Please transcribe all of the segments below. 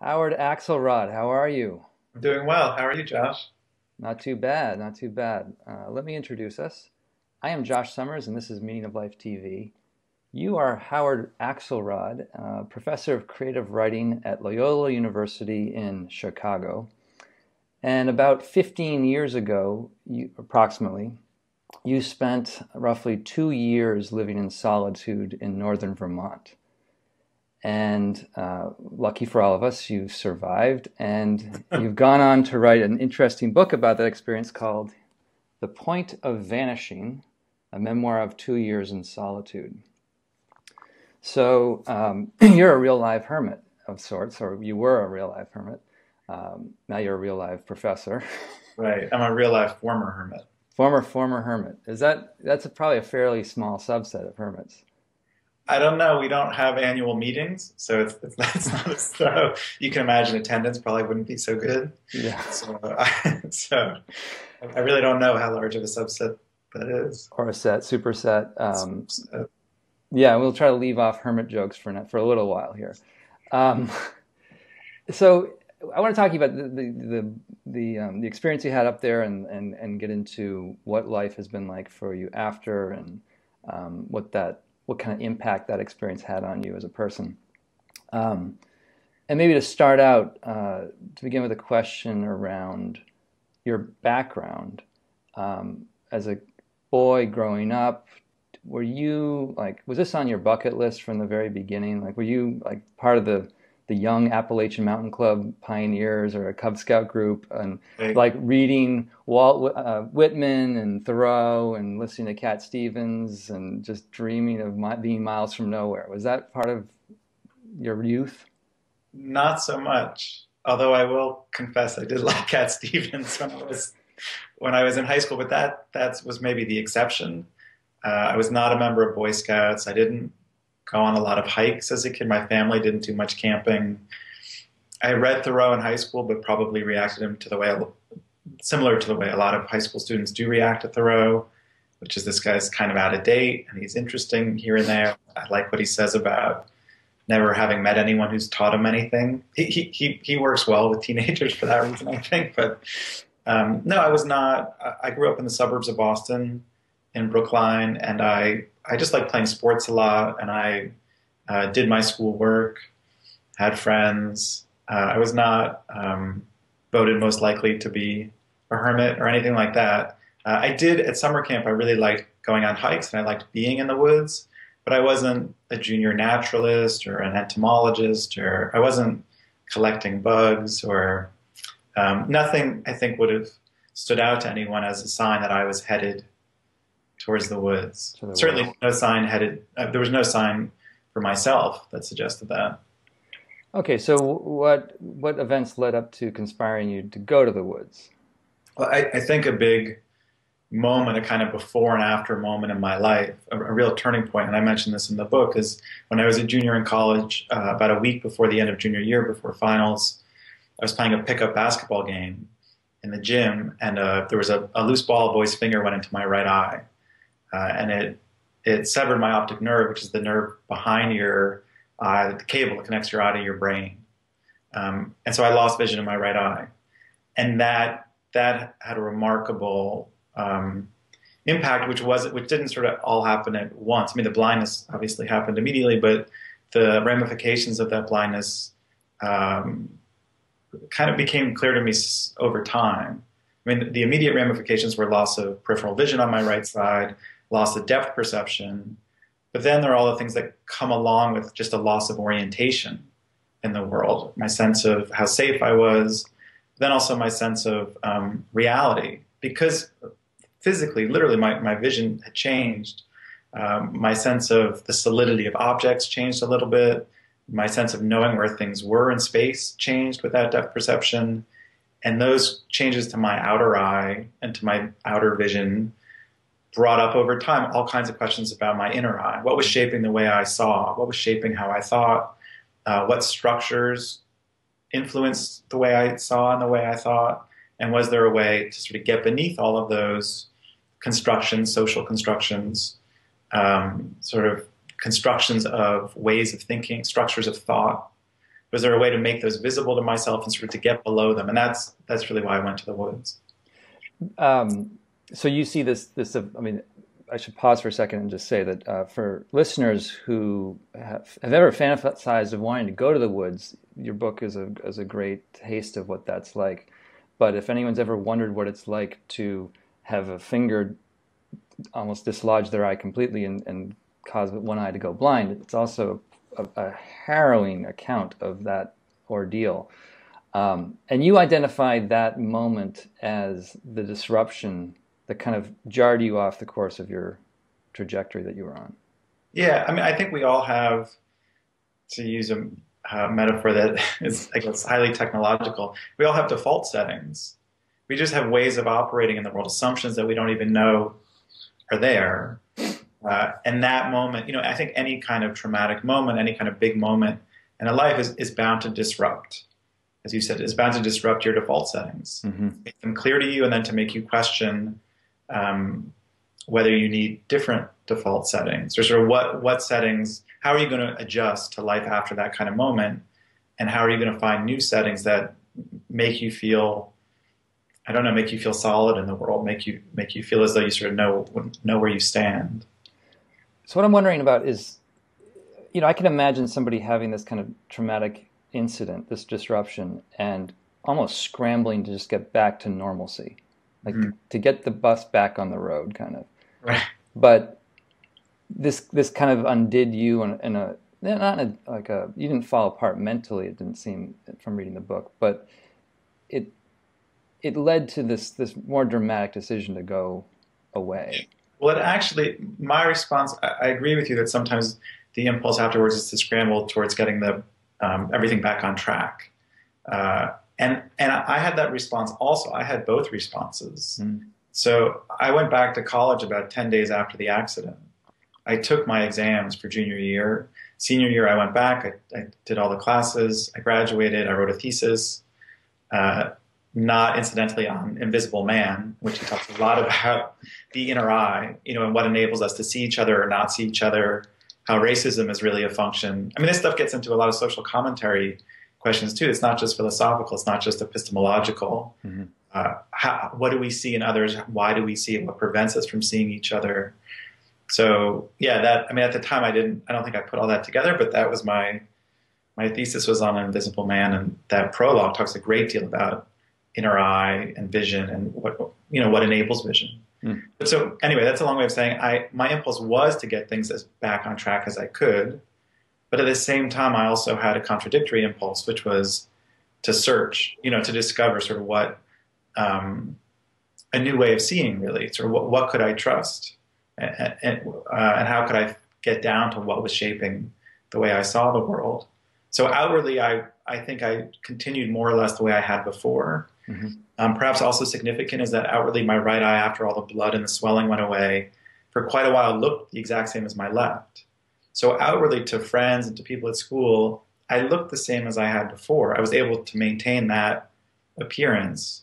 Howard Axelrod, how are you? I'm doing well. How are you, Josh? Not too bad, not too bad. Let me introduce us. I am Josh Summers, and this is Meaning of Life TV. You are Howard Axelrod, professor of creative writing at Loyola University in Chicago. And about 15 years ago, approximately, you spent roughly 2 years living in solitude in northern Vermont. And lucky for all of us, you survived, and you've gone on to write an interesting book about that experience called The Point of Vanishing, a memoir of 2 years in solitude. So you're a real live hermit of sorts, or you were a real live hermit. Now you're a real live professor. Right. I'm a real life former hermit. Former hermit. That's probably a fairly small subset of hermits. I don't know. We don't have annual meetings, so it's not as though you can imagine attendance probably wouldn't be so good. Yeah. So I really don't know how large of a subset that is. Or a superset. So, Yeah, we'll try to leave off hermit jokes for a little while here. Um, so I want to talk to you about the experience you had up there, and get into what life has been like for you after, and what kind of impact that experience had on you as a person. Um, and maybe to start out, to begin with a question around your background. As a boy growing up, were you like, was this on your bucket list from the very beginning? Like, were you like part of the young Appalachian Mountain Club pioneers or a Cub Scout group, and I, like reading Walt Whitman and Thoreau and listening to Cat Stevens and just dreaming of being miles from nowhere? Was that part of your youth? Not so much. Although I will confess, I did like Cat Stevens when I was in high school, but that was maybe the exception. I was not a member of Boy Scouts. I didn't go on a lot of hikes as a kid. My family didn't do much camping. I read Thoreau in high school, but probably reacted him to the way similar to the way a lot of high school students do react to Thoreau, which is this guy's kind of out of date and he's interesting here and there. I like what he says about never having met anyone who's taught him anything. He works well with teenagers for that reason, I think. But no, I was not. I grew up in the suburbs of Boston, in Brookline, and I just like playing sports a lot, and I did my schoolwork, had friends. I was not voted most likely to be a hermit or anything like that. I did at summer camp. I really liked going on hikes, and I liked being in the woods, but I wasn't a junior naturalist or an entomologist, or I wasn't collecting bugs, or nothing I think would have stood out to anyone as a sign that I was headed towards the woods. To the woods. Certainly no sign headed, there was no sign for myself that suggested that. Okay, so what events led up to conspiring you to go to the woods? Well, I think a big moment, a kind of before and after moment in my life, a real turning point, and I mentioned this in the book, is when I was a junior in college, about a week before the end of junior year, before finals, I was playing a pickup basketball game in the gym, and there was a loose ball, a boy's finger went into my right eye, and it severed my optic nerve, which is the nerve behind your eye, the cable that connects your eye to your brain. And so I lost vision in my right eye, and that had a remarkable impact, which didn't sort of all happen at once. I mean, the blindness obviously happened immediately, but the ramifications of that blindness kind of became clear to me over time. I mean, the immediate ramifications were loss of peripheral vision on my right side, loss of depth perception, but then there are all the things that come along with just a loss of orientation in the world, my sense of how safe I was, then also my sense of reality, because physically, literally, my vision had changed. My sense of the solidity of objects changed a little bit. My sense of knowing where things were in space changed with that depth perception. And those changes to my outer eye and to my outer vision brought up over time all kinds of questions about my inner eye. What was shaping the way I saw? What was shaping how I thought? What structures influenced the way I saw and the way I thought? And was there a way to sort of get beneath all of those constructions, social constructions, sort of constructions of ways of thinking, structures of thought? Was there a way to make those visible to myself and sort of to get below them? And that's really why I went to the woods. So you see I mean, I should pause for a second and just say that for listeners who have ever fantasized of wanting to go to the woods, your book is a great taste of what that's like. But if anyone's ever wondered what it's like to have a finger almost dislodge their eye completely and cause one eye to go blind, it's also a harrowing account of that ordeal. And you identified that moment as the disruption that kind of jarred you off the course of your trajectory that you were on. Yeah, I mean, I think we all have, to use a metaphor that is, I guess, highly technological, we all have default settings. We just have ways of operating in the world, assumptions that we don't even know are there. And that moment, I think any kind of traumatic moment, any kind of big moment in a life is bound to disrupt. As you said, is bound to disrupt your default settings. Mm-hmm. Make them clear to you and then to make you question whether you need different default settings, or sort of what settings, how are you going to adjust to life after that kind of moment, and how are you going to find new settings that make you feel, I don't know, make you feel solid in the world, make you feel as though you sort of know where you stand. So what I'm wondering about is, I can imagine somebody having this kind of traumatic incident, this disruption, and almost scrambling to just get back to normalcy, like to get the bus back on the road, kind of. Right. But this kind of undid you in a not in a, like a, you didn't fall apart mentally. It didn't seem from reading the book, but it led to this more dramatic decision to go away. Well, my response, I agree with you that sometimes the impulse afterwards is to scramble towards getting the everything back on track. And I had that response also. I had both responses. So I went back to college about 10 days after the accident. I took my exams for junior year. Senior year, I went back. I did all the classes. I graduated. I wrote a thesis, not incidentally on Invisible Man, which he talks a lot about the inner eye, and what enables us to see each other or not see each other, how racism is really a function. I mean, this stuff gets into a lot of social commentary questions too. It's not just philosophical. It's not just epistemological. Mm-hmm. What do we see in others? Why do we see it? What prevents us from seeing each other? So yeah, at the time I don't think I put all that together, but that was my thesis was on Invisible Man, and that prologue talks a great deal about inner eye and vision and what enables vision. But so anyway, that's a long way of saying my impulse was to get things as back on track as I could, but at the same time I also had a contradictory impulse, which was to search, to discover sort of what a new way of seeing, really, sort of what could I trust, and how could I get down to what was shaping the way I saw the world. So outwardly, I think I continued more or less the way I had before. Mm-hmm. Perhaps also significant is that outwardly my right eye, after all the blood and the swelling went away, for quite a while looked the exact same as my left. So outwardly to friends and to people at school, I looked the same as I had before. I was able to maintain that appearance.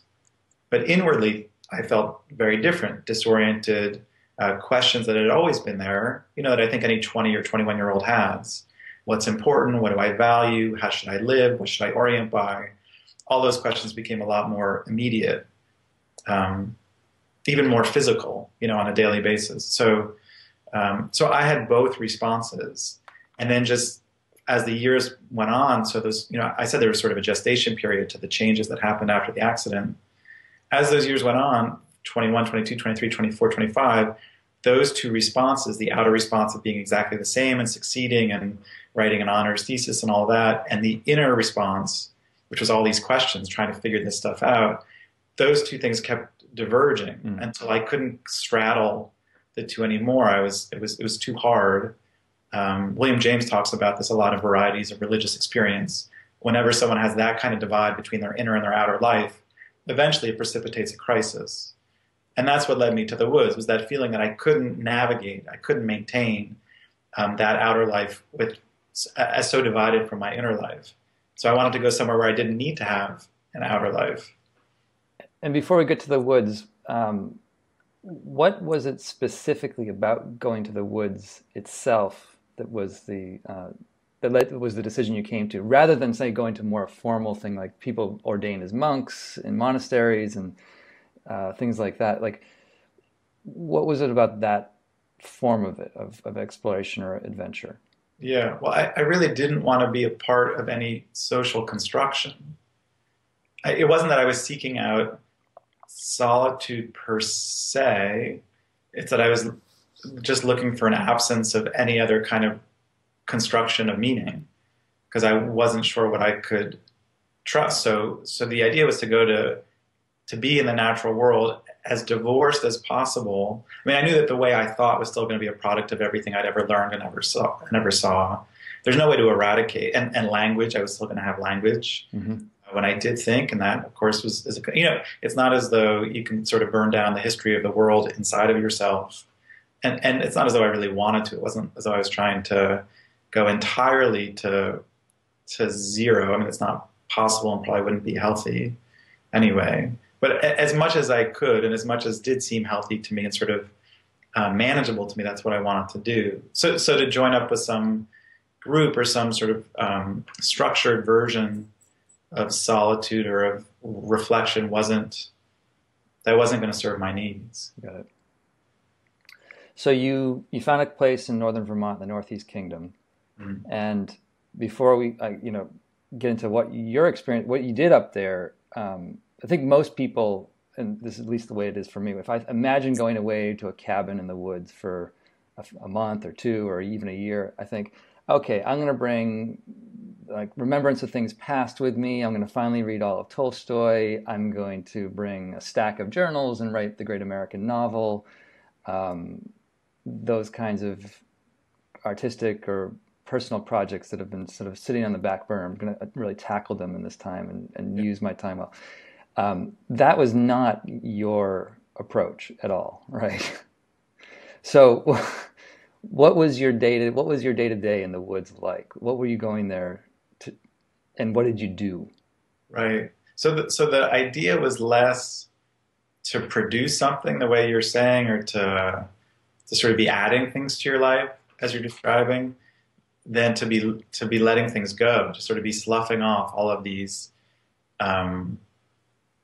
But inwardly, I felt very different, disoriented, questions that had always been there, that I think any 20 or 21-year-old has. What's important? What do I value? How should I live? What should I orient by? All those questions became a lot more immediate, even more physical, on a daily basis. So I had both responses. And then just as the years went on, so those, I said there was sort of a gestation period to the changes that happened after the accident. As those years went on, 21, 22, 23, 24, 25, those two responses, the outer response of being exactly the same and succeeding and writing an honors thesis and all that, and the inner response, which was all these questions, trying to figure this stuff out, those two things kept diverging until I couldn't straddle the two anymore. It was too hard. William James talks about this a lot in Varieties of Religious Experience. Whenever someone has that kind of divide between their inner and their outer life, eventually it precipitates a crisis. And that's what led me to the woods, was that feeling that I couldn't navigate, I couldn't maintain that outer life as so divided from my inner life. So I wanted to go somewhere where I didn't need to have an outer life. And before we get to the woods, what was it specifically about going to the woods itself that was the was the decision you came to, rather than say going to more formal thing like people ordained as monks in monasteries and things like that. Like, what was it about that form of it, of exploration or adventure? Yeah, well, I really didn't want to be a part of any social construction. It wasn't that I was seeking out solitude per se. It's that I was just looking for an absence of any other kind of construction of meaning because I wasn't sure what I could trust. So the idea was to go to be in the natural world as divorced as possible. I mean, I knew that the way I thought was still going to be a product of everything I'd ever learned and never saw. There's no way to eradicate, and language. I was still going to have language when I did think, and that, of course, it's not as though you can sort of burn down the history of the world inside of yourself, and it's not as though I really wanted to. It wasn't as though I was trying to go entirely to zero. I mean, it's not possible and probably wouldn't be healthy anyway. But as much as I could, and as much as did seem healthy to me and sort of manageable to me, that's what I wanted to do. So to join up with some group or some sort of structured version of solitude or of reflection wasn't going to serve my needs. Got it. So you found a place in northern Vermont, the Northeast Kingdom, and before we get into what your experience, what you did up there. I think most people, and this is at least the way it is for me, if I imagine going away to a cabin in the woods for a month or two or even a year, I think, okay, I'm going to bring like remembrance of things past with me. I'm going to finally read all of Tolstoy. I'm going to bring a stack of journals and write the great American novel. Those kinds of artistic or personal projects that have been sort of sitting on the back burner. I'm going to really tackle them in this time and use my time well. That was not your approach at all, right? So what was your day to day in the woods like? What were you going there to, and what did you do? Right. So the idea was less to produce something the way you're saying, or to sort of be adding things to your life as you're describing, than to be letting things go, to sort of be sloughing off all of these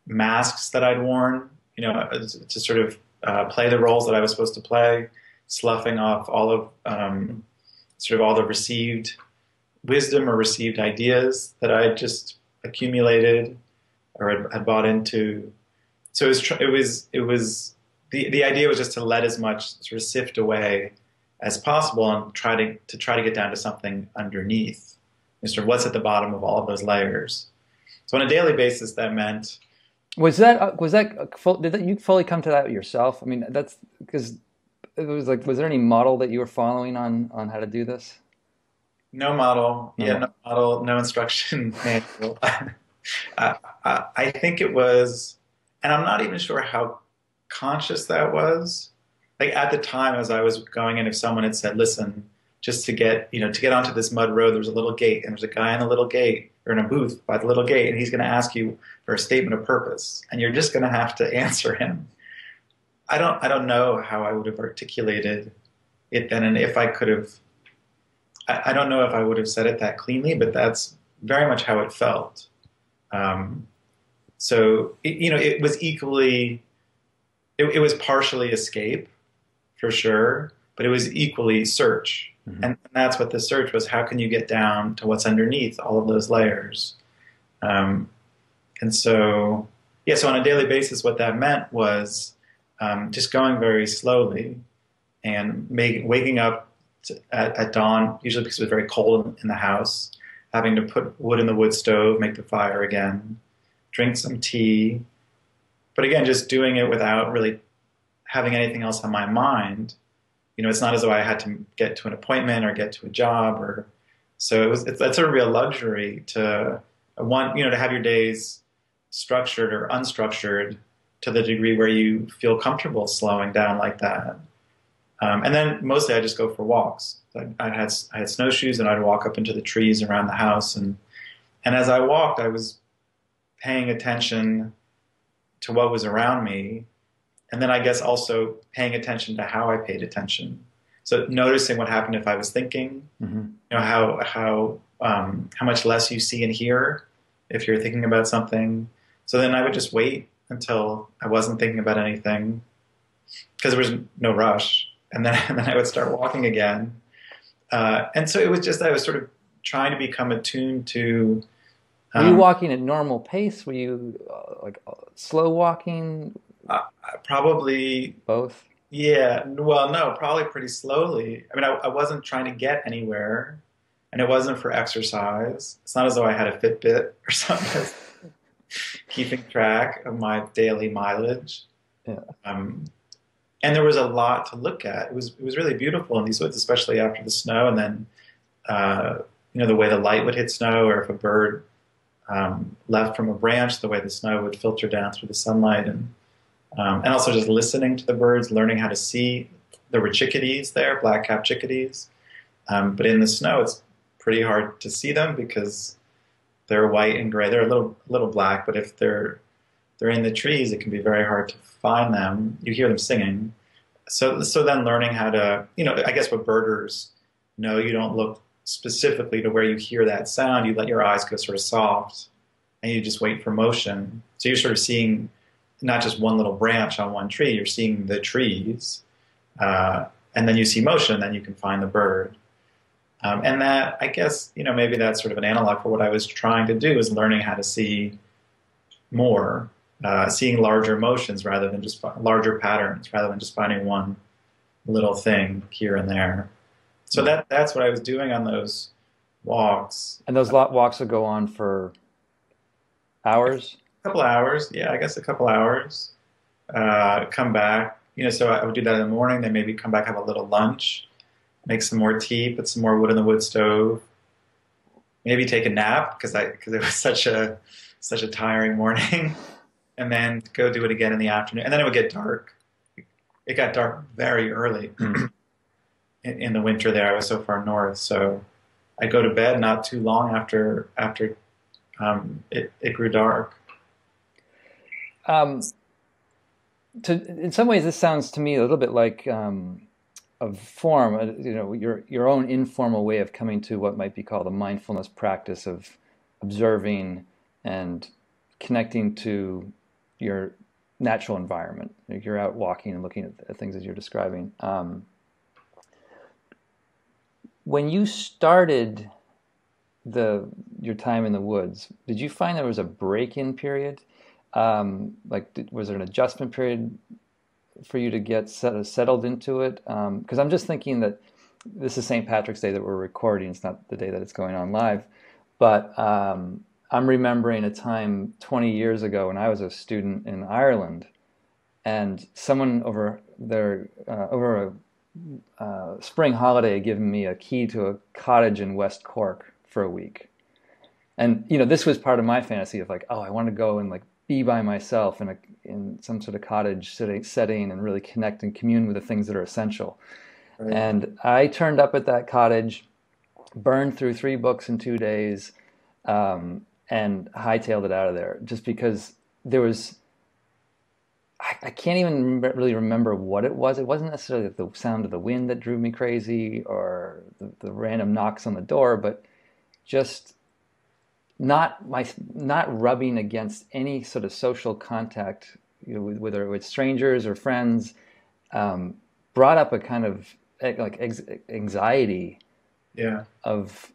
masks that I'd worn, to sort of play the roles that I was supposed to play, sloughing off all of sort of all the received wisdom or received ideas that I just accumulated or had bought into. So it was the idea was just to let as much sort of sift away as possible and try to get down to something underneath, sort of what's at the bottom of all of those layers. So on a daily basis, that meant. Did you fully come to that yourself? I mean, that's because it was like, was there any model that you were following on how to do this? No model. No. Yeah, no model, no instruction manual. I think it was, and I'm not even sure how conscious that was. Like at the time, as I was going in, if someone had said, "Listen, just to get onto this mud road, there's a little gate, and there's a guy in the little gate or in a booth by the little gate, and he's going to ask you for a statement of purpose, and you're just going to have to answer him." I don't know how I would have articulated it then, and if I could have. I don't know if I would have said it that cleanly, but that's very much how it felt. So it was equally. It was partially escape, for sure, but it was equally search. Mm-hmm. And that's what the search was. How can you get down to what's underneath all of those layers? And so on a daily basis, what that meant was just going very slowly and waking up at dawn, usually because it was very cold in the house, having to put wood in the wood stove, make the fire again, drink some tea. But again, just doing it without really having anything else on my mind. It's not as though I had to get to an appointment or get to a job, that's a real luxury to have your days structured or unstructured to the degree where you feel comfortable slowing down like that. And then mostly I just go for walks. I had snowshoes and I'd walk up into the trees around the house, and as I walked, I was paying attention to what was around me, and then I guess also paying attention to how I paid attention. So noticing what happened if I was thinking, you know, how much less you see and hear if you're thinking about something. So then I would just wait until I wasn't thinking about anything because there was no rush, and then and then I would start walking again. And so it was just I was sort of trying to become attuned to. Were you walking at normal pace? Were you slow walking? Probably Both. Yeah, well, no, probably pretty slowly. I mean, I wasn't trying to get anywhere, and it wasn't for exercise. It's not as though I had a Fitbit or something keeping track of my daily mileage. Yeah. And there was a lot to look at. It was really beautiful in these woods, especially after the snow, and then you know, the way the light would hit snow, or if a bird left from a branch, the way the snow would filter down through the sunlight, and also just listening to the birds, learning how to see. There were chickadees there, black-capped chickadees, but in the snow, it's pretty hard to see them because they're white and gray. They're a little black, but if they're in the trees, it can be very hard to find them. You hear them singing. So then learning how to, you know, I guess what birders know, you don't look specifically to where you hear that sound. You let your eyes go sort of soft, and you just wait for motion. So you're sort of seeing not just one little branch on one tree, you're seeing the trees, and then you see motion, then you can find the bird. And that, I guess, you know, maybe that's sort of an analog for what I was trying to do, is learning how to see more, seeing larger motions rather than just larger patterns, rather than just finding one little thing here and there. So that's what I was doing on those walks. And those walks would go on for hours? A couple hours, yeah, I guess a couple hours. Come back, you know, so I would do that in the morning, then maybe come back, have a little lunch, make some more tea, put some more wood in the wood stove, maybe take a nap because it was such a tiring morning, and then go do it again in the afternoon. And then it would get dark. It got dark very early in the winter there. I was so far north, so I'd go to bed not too long after it grew dark. In some ways, this sounds to me a little bit like a form, you know, your own informal way of coming to what might be called a mindfulness practice of observing and connecting to your natural environment. Like you're out walking and looking at things as you're describing. When you started your time in the woods, did you find there was a break-in period? Was there an adjustment period for you to get settled into it? Because I'm just thinking that this is St. Patrick's Day that we're recording. It's not the day that it's going on live. But I'm remembering a time 20 years ago when I was a student in Ireland, and someone over there, over a spring holiday, had given me a key to a cottage in West Cork for a week. And, you know, this was part of my fantasy of like, oh, I want to go and like be by myself in some sort of cottage setting and really connect and commune with the things that are essential. Right. And I turned up at that cottage, burned through 3 books in 2 days, and hightailed it out of there just because there was, I can't even really remember what it was. It wasn't necessarily the sound of the wind that drove me crazy or the random knocks on the door, but just not rubbing against any sort of social contact, you know, whether it was strangers or friends, brought up a kind of like anxiety. Yeah. Of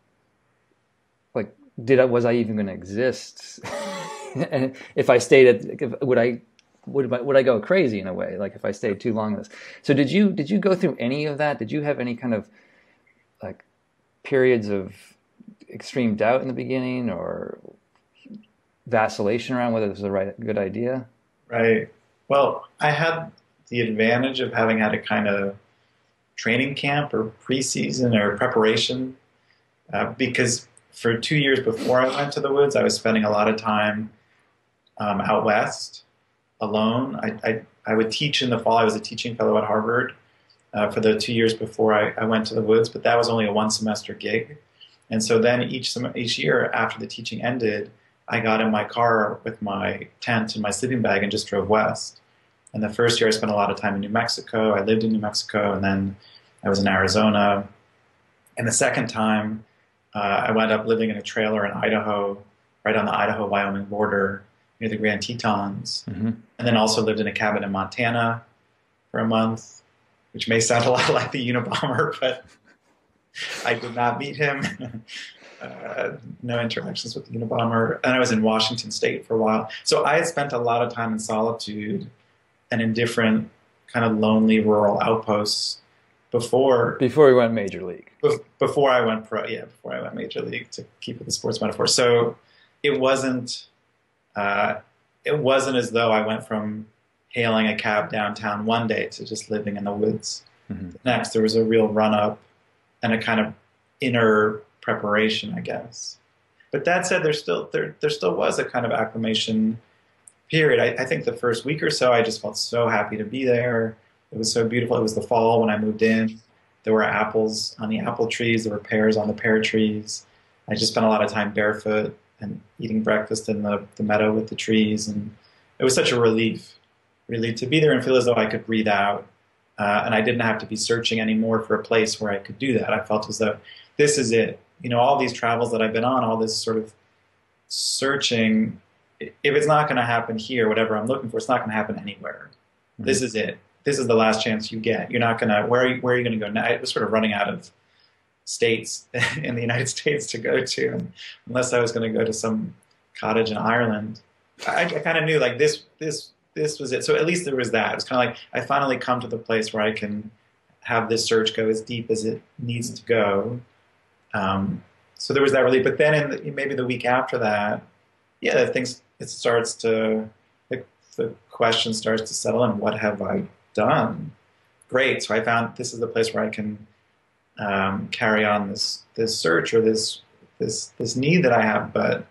like, was I even going to exist? And if I stayed would I go crazy in a way? Like if I stayed too long in this. So did you go through any of that? Did you have any kind of like periods of extreme doubt in the beginning or vacillation around whether this was a good idea? Right. Well, I had the advantage of having had a kind of training camp or preseason or preparation because for 2 years before I went to the woods, I was spending a lot of time out west alone. I would teach in the fall. I was a teaching fellow at Harvard for the 2 years before I went to the woods, but that was only a 1-semester gig. And so then each year after the teaching ended, I got in my car with my tent and my sleeping bag and just drove west. And the first year I spent a lot of time in New Mexico. I lived in New Mexico, and then I was in Arizona. And the second time, I wound up living in a trailer in Idaho, right on the Idaho-Wyoming border near the Grand Tetons. Mm-hmm. And then also lived in a cabin in Montana for a month, which may sound a lot like the Unabomber, but I did not meet him. No interactions with the Unabomber. And I was in Washington State for a while. So I had spent a lot of time in solitude and in different kind of lonely rural outposts before we went major league. Before I went pro, yeah, before I went major league, to keep with the sports metaphor. So it wasn't as though I went from hailing a cab downtown one day to just living in the woods. Mm-hmm. Next, there was a real run up and a kind of inner preparation, I guess. But that said, there still was a kind of acclimation period. I think the first week or so, I just felt so happy to be there. It was so beautiful. It was the fall when I moved in. There were apples on the apple trees. There were pears on the pear trees. I just spent a lot of time barefoot and eating breakfast in the meadow with the trees. And it was such a relief, really, to be there and feel as though I could breathe out. And I didn't have to be searching anymore for a place where I could do that. I felt as though this is it. You know, all these travels that I've been on, all this sort of searching, if it's not going to happen here, whatever I'm looking for, it's not going to happen anywhere. Mm-hmm. This is it. This is the last chance you get. You're not going to, where are you going to go now? I was sort of running out of states in the United States to go to, and unless I was going to go to some cottage in Ireland. I kind of knew like this was it. So at least there was that. It was kind of like I finally come to the place where I can have this search go as deep as it needs to go. So there was that relief. But then maybe the week after that, yeah, it starts to, the question starts to settle in. What have I done? Great. So I found this is the place where I can carry on this search or this need that I have. But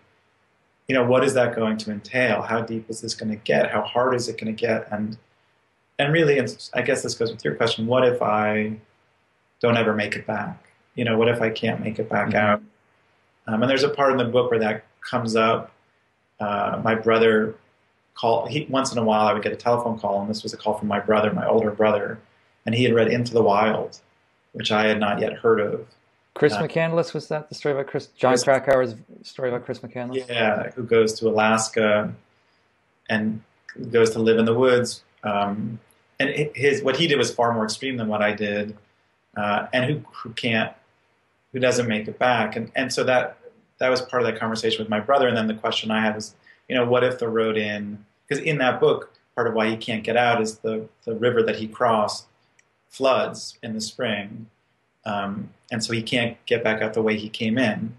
you know, what is that going to entail? How deep is this going to get? How hard is it going to get? And really, I guess this goes with your question. What if I don't ever make it back? You know, what if I can't make it back out? And there's a part in the book where that comes up. My brother once in a while I would get a telephone call, and this was a call from my brother, my older brother, and he had read Into the Wild, which I had not yet heard of. Chris McCandless, was that the story about John Krakauer's story about Chris McCandless? Yeah, who goes to Alaska and goes to live in the woods. And what he did was far more extreme than what I did, and who doesn't make it back. And so that was part of that conversation with my brother. And then the question I had was, you know, what if the road because in that book, part of why he can't get out is the river that he crossed floods in the spring. And so he can't get back out the way he came in.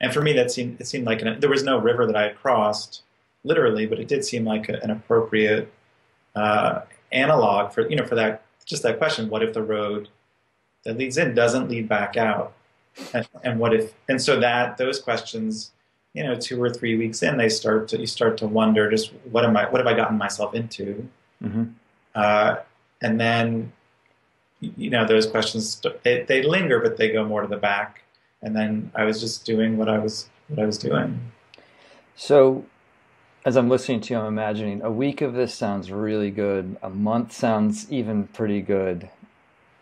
And for me, it seemed like there was no river that I had crossed literally, but it did seem like an appropriate analog for that question. What if the road that leads in doesn't lead back out? And what if? And so those questions, you know, 2 or 3 weeks in, you start to wonder, just what have I gotten myself into? Mm-hmm. And then, you know, those questions, they linger, but they go more to the back. And then I was just doing what I was doing. So as I'm listening to you, I'm imagining a week of this sounds really good. A month sounds even pretty good.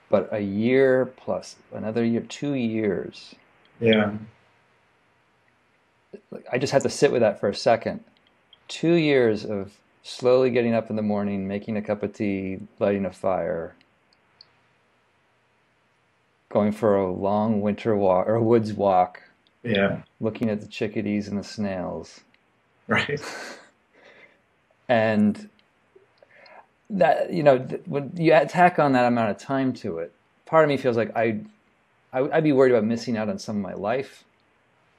But a year plus another year, 2 years. Yeah. I just had to sit with that for a second. 2 years of slowly getting up in the morning, making a cup of tea, lighting a fire, going for a long winter walk or a woods walk. Yeah. Looking at the chickadees and the snails. Right. And that, you know, when you tack on that amount of time to it, part of me feels like I'd be worried about missing out on some of my life.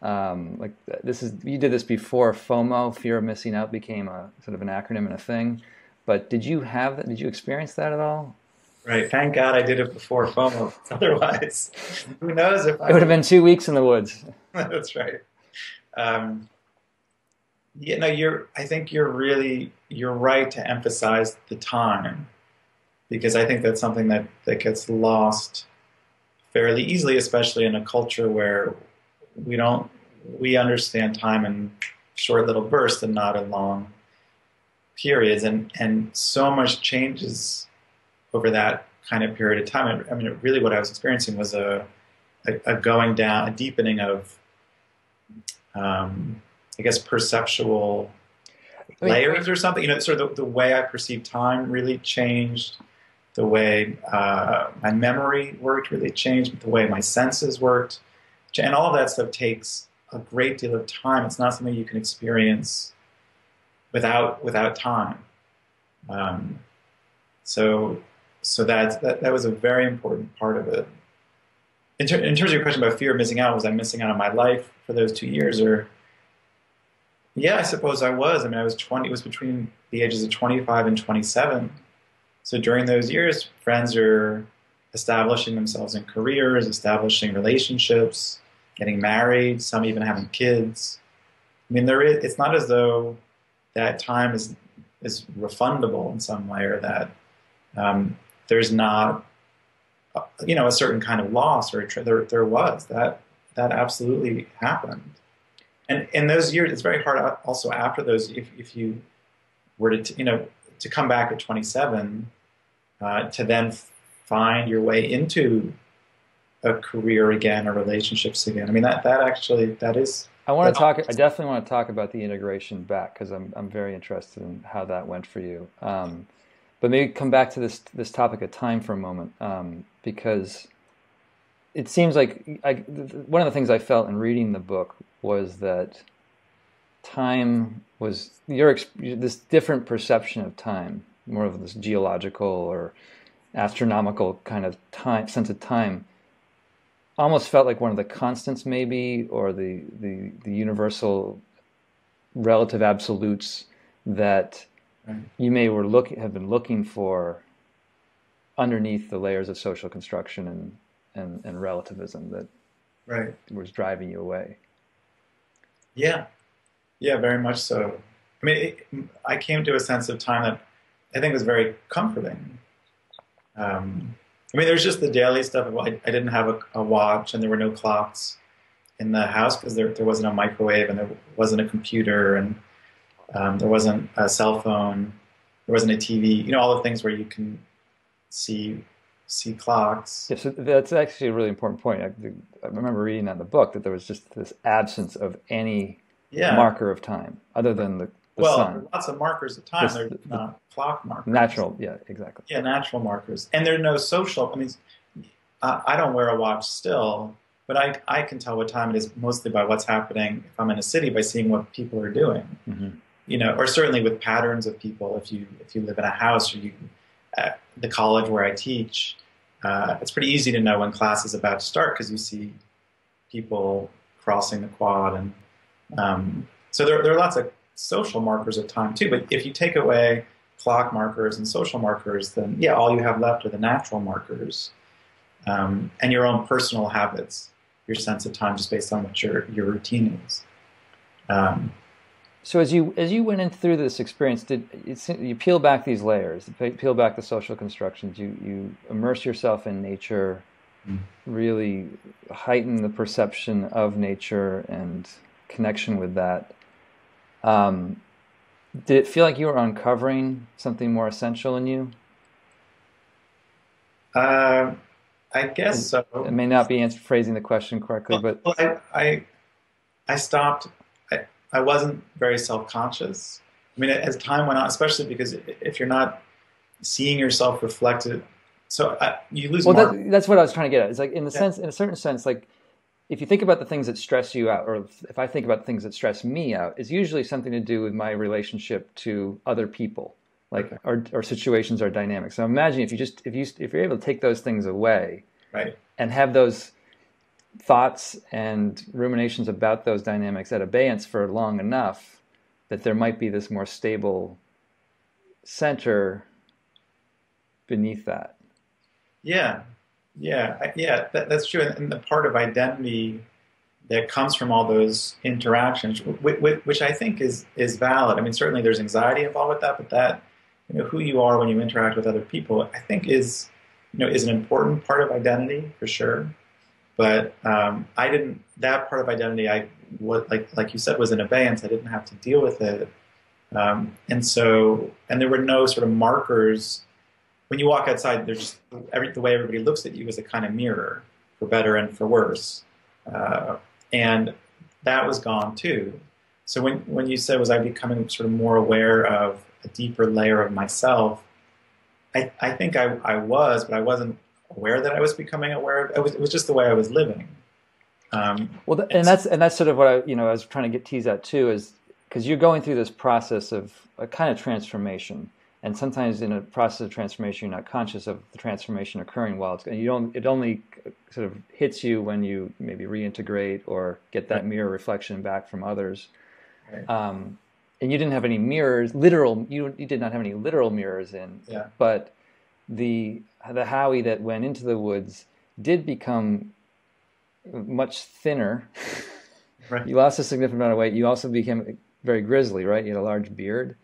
You did this before FOMO, fear of missing out, became a sort of an acronym and a thing. But did you have that? Did you experience that at all? Right. Thank God I did it before FOMO. Otherwise, who knows if it would have been 2 weeks in the woods. That's right. I think you're right to emphasize the time, because I think that's something that gets lost fairly easily, especially in a culture where we understand time in short little bursts and not in long periods, and so much changes over that kind of period of time. I mean, really what I was experiencing was a going down, a deepening of, I guess, perceptual layers or something. You know, sort of the way I perceived time really changed. The way my memory worked really changed. The way my senses worked. And all of that stuff takes a great deal of time. It's not something you can experience without time. So that was a very important part of it. In terms of your question about fear of missing out, was I missing out on my life for those 2 years? Or yeah, I suppose I was. I mean, I was 20. It was between the ages of 25 and 27. So during those years, friends are establishing themselves in careers, establishing relationships, getting married, some even having kids. I mean, it's not as though that time is refundable in some way, or that there's not, a certain kind of loss, or there was. That absolutely happened. And in those years, it's very hard also after those, if you were to come back at 27, to then find your way into a career again or relationships again. I mean, that is. I definitely want to talk about the integration back, because I'm very interested in how that went for you. But maybe come back to this topic of time for a moment, because it seems like one of the things I felt in reading the book was that time was this different perception of time, more of this geological or astronomical kind of sense of time, almost felt like one of the constants, maybe, or the universal relative absolutes that you may have been looking for underneath the layers of social construction and relativism that was driving you away. Yeah, very much so. I mean, I came to a sense of time that I think was very comforting. I mean, there's just the daily stuff. I didn't have a watch, and there were no clocks in the house because there wasn't a microwave, and there wasn't a computer, and there wasn't a cell phone, there wasn't a TV. You know, all the things where you can see clocks. Yeah, so that's actually a really important point. I remember reading that in the book, that there was just this absence of any marker of time other than the sun. There are lots of markers of time. There's not clock markers. Natural, yeah, exactly. Yeah, natural markers. And there are no social. I mean, I don't wear a watch still, but I can tell what time it is mostly by what's happening if I'm in a city, by seeing what people are doing. Mm-hmm. You know, or certainly with patterns of people. If you live in a house, or at the college where I teach, it's pretty easy to know when class is about to start because you see people crossing the quad, and so there are lots of social markers of time too. But if you take away clock markers and social markers, then all you have left are the natural markers, and your own personal habits, your sense of time, just based on what your routine is. So as you went in through this experience, you peel back these layers, peel back the social constructions, you immerse yourself in nature, really heighten the perception of nature and connection with that. Did it feel like you were uncovering something more essential in you? I guess so. It may not be phrasing the question correctly, but I stopped. I wasn't very self-conscious. I mean, as time went on, especially because if you're not seeing yourself reflected, you lose. Well, that's what I was trying to get at. It's like in a certain sense, like if you think about the things that stress you out, or if I think about the things that stress me out, it's usually something to do with my relationship to other people, like or situations or dynamics. So imagine if you're able to take those things away, and have those thoughts and ruminations about those dynamics at abeyance for long enough, that there might be this more stable center beneath that. That's true. And the part of identity that comes from all those interactions, which I think is valid. I mean, certainly there's anxiety involved with that, but that, who you are when you interact with other people, I think is an important part of identity for sure. But that part of identity, like you said, was in abeyance. I didn't have to deal with it. And there were no sort of markers when you walk outside, there's just the way everybody looks at you is a kind of mirror, for better and for worse. And that was gone too. So when you said, was I becoming sort of more aware of a deeper layer of myself, I think I was, but I wasn't aware that I was becoming aware of it. It was just the way I was living. Well, and that's sort of what I was trying to tease out too, is because you're going through this process of a kind of transformation, and sometimes in a process of transformation, you're not conscious of the transformation occurring while it only sort of hits you when you maybe reintegrate or get that mirror reflection back from others. Right. And you didn't have any mirrors, you did not have any literal mirrors in, but the Howie that went into the woods did become much thinner. Right. You lost a significant amount of weight. You also became very grizzly, right? You had a large beard.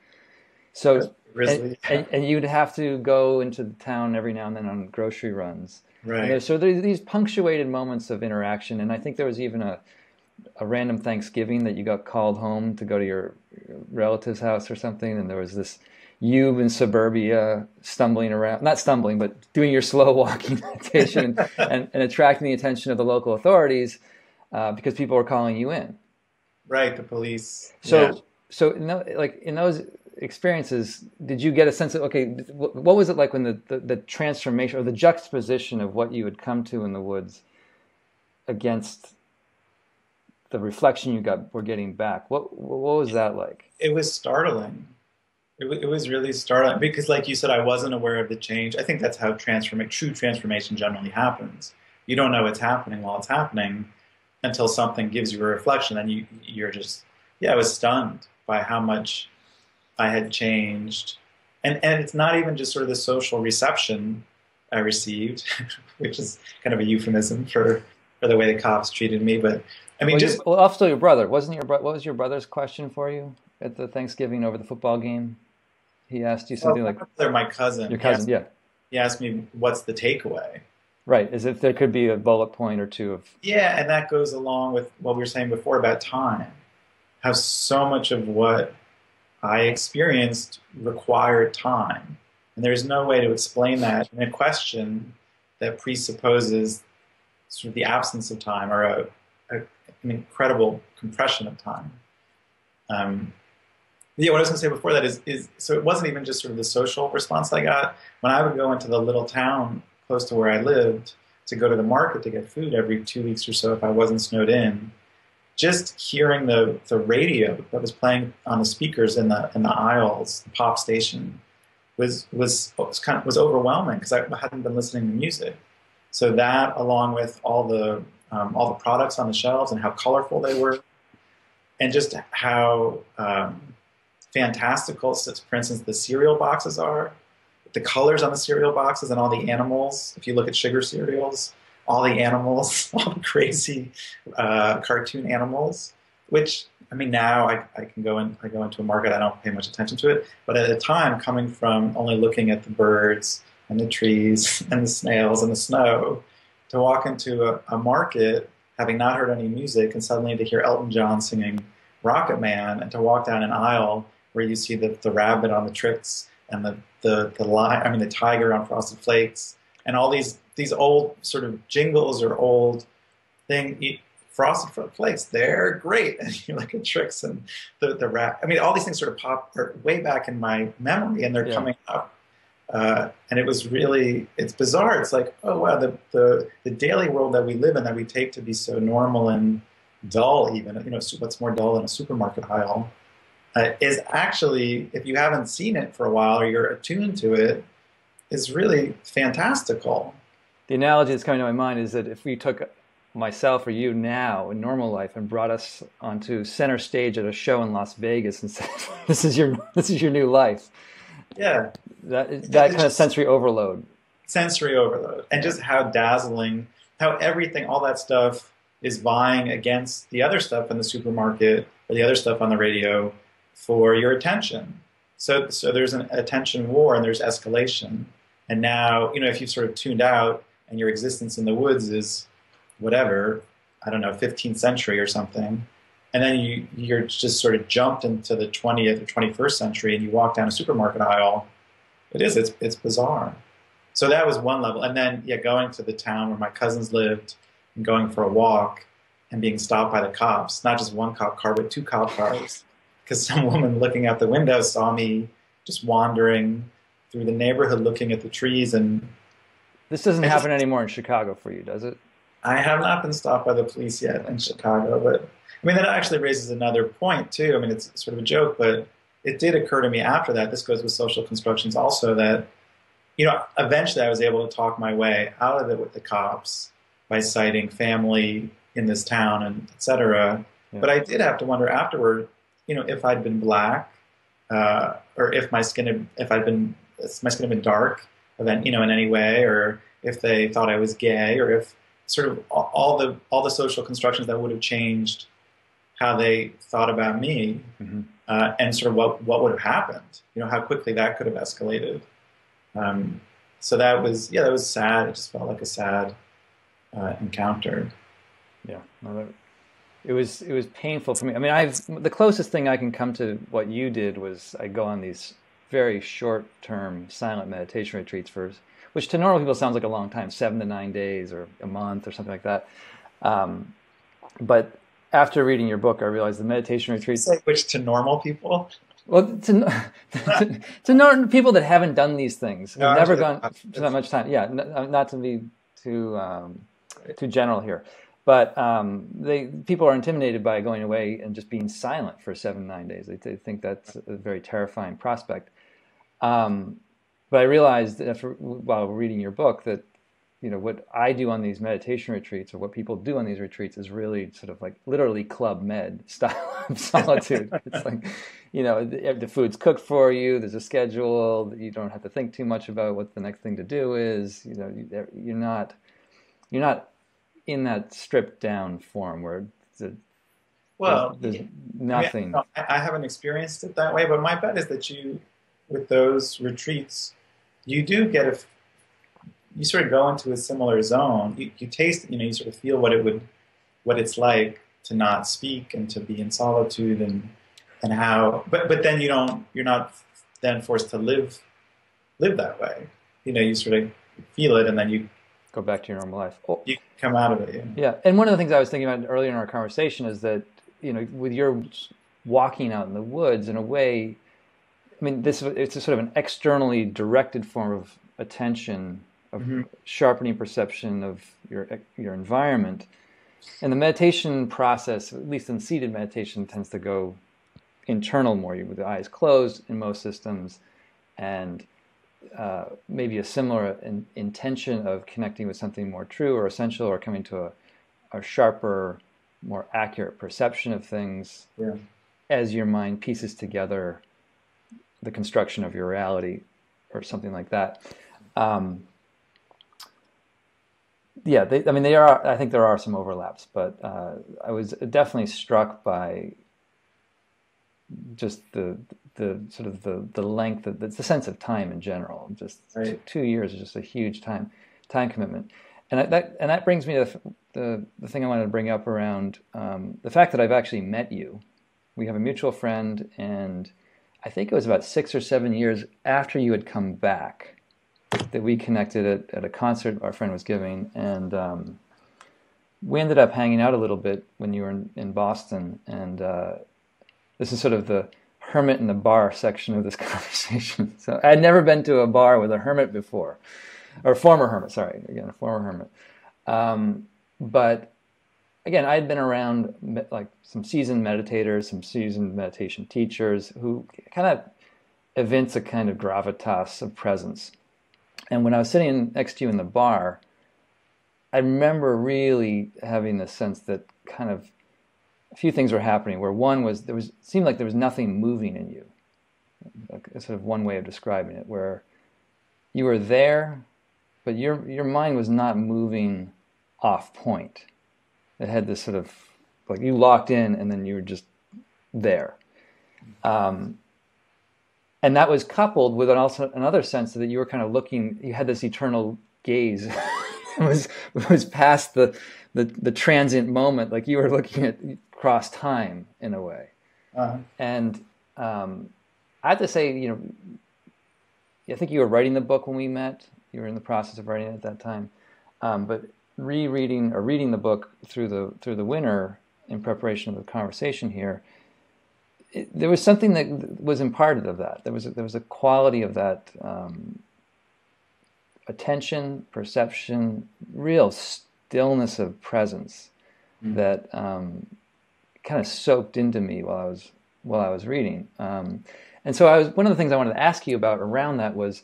So grizzly. And you'd have to go into the town every now and then on grocery runs. Right. So there's these punctuated moments of interaction, and I think there was even a random Thanksgiving that you got called home to go to your relative's house or something, and there was this you in suburbia stumbling around, not stumbling, but doing your slow walking meditation and attracting the attention of the local authorities because people were calling you in. Right, the police. So in those experiences, did you get a sense of, okay, what was it like when the transformation or the juxtaposition of what you had come to in the woods against the reflection you were getting back? What was that like? It was startling. It was really startling because, like you said, I wasn't aware of the change. I think that's how true transformation generally happens. You don't know it's happening while it's happening until something gives you a reflection, and you're just, I was stunned by how much I had changed. And it's not even just sort of the social reception I received, which is kind of a euphemism for the way the cops treated me, but I mean, also your brother, what was your brother's question for you at the Thanksgiving over the football game? He asked you something like... My cousin. Your cousin, He asked me, what's the takeaway? Right, as if there could be a bullet point or two of... Yeah, and that goes along with what we were saying before about time. How so much of what I experienced required time. And there's no way to explain that in a question that presupposes sort of the absence of time or an incredible compression of time. What I was going to say before that is so it wasn't even just sort of the social response I got. When I would go into the little town close to where I lived to go to the market to get food every 2 weeks or so if I wasn't snowed in, just hearing the radio that was playing on the speakers in the aisles, the pop station, was overwhelming because I hadn't been listening to music. So that, along with all the products on the shelves and how colorful they were, and just how fantastical, for instance, the cereal boxes are, the colors on the cereal boxes and all the animals. If you look at sugar cereals, all the animals, all the crazy cartoon animals, which, I mean, now I go into a market, I don't pay much attention to it, but at the time, coming from only looking at the birds and the trees and the snails and the snow, to walk into a market, having not heard any music, and suddenly to hear Elton John singing Rocket Man, and to walk down an aisle where you see the rabbit on the Trix and the tiger on Frosted Flakes, and all these old sort of jingles or old Frosted Flakes, they're great. And you look at Trix and the rat. I mean, all these things sort of pop way back in my memory, and they're coming up. And it was really, it's bizarre. It's like, oh wow, the daily world that we live in, that we take to be so normal and dull, even, what's more dull than a supermarket aisle, is actually, if you haven't seen it for a while or you're attuned to it, is really fantastical. The analogy that's coming to my mind is that if we took myself or you now in normal life and brought us onto center stage at a show in Las Vegas and said, this is your new life. Yeah. That kind of sensory overload. Sensory overload. And just how dazzling, how everything, all that stuff is vying against the other stuff in the supermarket or the other stuff on the radio for your attention. So there's an attention war and there's escalation. And now, if you've sort of tuned out and your existence in the woods is whatever, I don't know, 15th century or something, and then you're just sort of jumped into the 20th or 21st century and you walk down a supermarket aisle, it's bizarre. So that was one level. And then, yeah, going to the town where my cousins lived and going for a walk and being stopped by the cops, not just one cop car, but two cop cars, because some woman looking out the window saw me just wandering through the neighborhood looking at the trees. And This doesn't I just, happen anymore in Chicago for you, does it? I have not been stopped by the police yet in Chicago, but I mean, that actually raises another point too. I mean, it's sort of a joke, but it did occur to me after that. This goes with social constructions also that, eventually I was able to talk my way out of it with the cops by citing family in this town and et cetera. Yeah. But I did have to wonder afterward, if I'd been black, or if my skin had been dark, then, in any way, or if they thought I was gay, or if sort of all the social constructions that would have changed how they thought about me, Mm-hmm. And sort of what would have happened, how quickly that could have escalated. So that was sad. It just felt like a sad encounter. Yeah, no, it was painful for me. I mean, the closest thing I can come to what you did was I go on these very short-term silent meditation retreats which to normal people sounds like a long time, 7 to 9 days or a month or something like that. But after reading your book, I realized the meditation retreats. Which to normal people? Well, to know people that haven't done these things, who've never gone for that much time. Yeah, not to be too general here, but people are intimidated by going away and just being silent for 7, 9 days. They think that's a very terrifying prospect. But I realized while reading your book that what I do on these meditation retreats, or what people do on these retreats, is really sort of like literally Club Med style of solitude. It's like, the food's cooked for you. There's a schedule. You don't have to think too much about what the next thing to do is. You're not in that stripped down form where there's nothing. I haven't experienced it that way, but my bet is that with those retreats, you do get you sort of go into a similar zone. You taste, you sort of feel what it's like to not speak and to be in solitude and how, but then you're not then forced to live that way. You sort of feel it and then you go back to your normal life. You come out of it. Yeah. And one of the things I was thinking about earlier in our conversation is that, with your walking out in the woods, in a way, I mean, it's a sort of an externally directed form of attention, of Mm-hmm. sharpening perception of your environment. And the meditation process, at least in seated meditation, tends to go internal more, with the eyes closed in most systems, and maybe a similar intention of connecting with something more true or essential, or coming to a sharper, more accurate perception of things. Yeah. As your mind pieces together the construction of your reality, or something like that. I think there are some overlaps, but I was definitely struck by just the sort of the length of the sense of time in general. Just right. 2 years is just a huge time commitment, and that brings me to the thing I wanted to bring up around the fact that I've actually met you. We have a mutual friend, and I think it was about 6 or 7 years after you had come back that we connected at a concert our friend was giving, and we ended up hanging out a little bit when you were in Boston, and this is sort of the hermit in the bar section of this conversation. So I had never been to a bar with a hermit before, or former hermit, a former hermit. But again, I had been around like some seasoned meditators, some seasoned meditation teachers who kind of evince a kind of gravitas of presence. And when I was sitting next to you in the bar, I remember really having the sense that kind of a few things were happening, where one was it seemed like there was nothing moving in you. Like, sort of one way of describing it, where you were there, but your mind was not moving off point. It had this sort of, like, you locked in and then you were just there. And that was coupled with also another sense that you were kind of looking, you had this eternal gaze. it was past the transient moment, like you were looking at across time in a way. Uh-huh. And I have to say, I think you were writing the book when we met, you were in the process of writing it at that time. But rereading or reading the book through the winter in preparation of the conversation here, there was something that was imparted of that. There was a quality of that attention, perception, real stillness of presence that kind of soaked into me while I was reading. And so one of the things I wanted to ask you about around that was,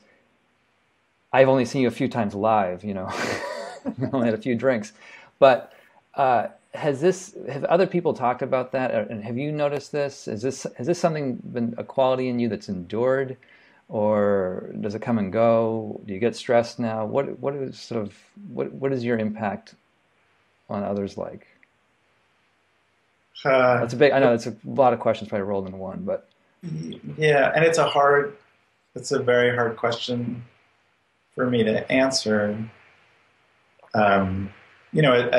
I've only seen you a few times live, you know, I only had a few drinks, but have other people talked about that, and have you noticed this? Has this something been a quality in you that's endured, or does it come and go? Do you get stressed now? What is your impact on others like? That's a big. I know it's a lot of questions probably rolled into one, but yeah, and it's a very hard question for me to answer. You know,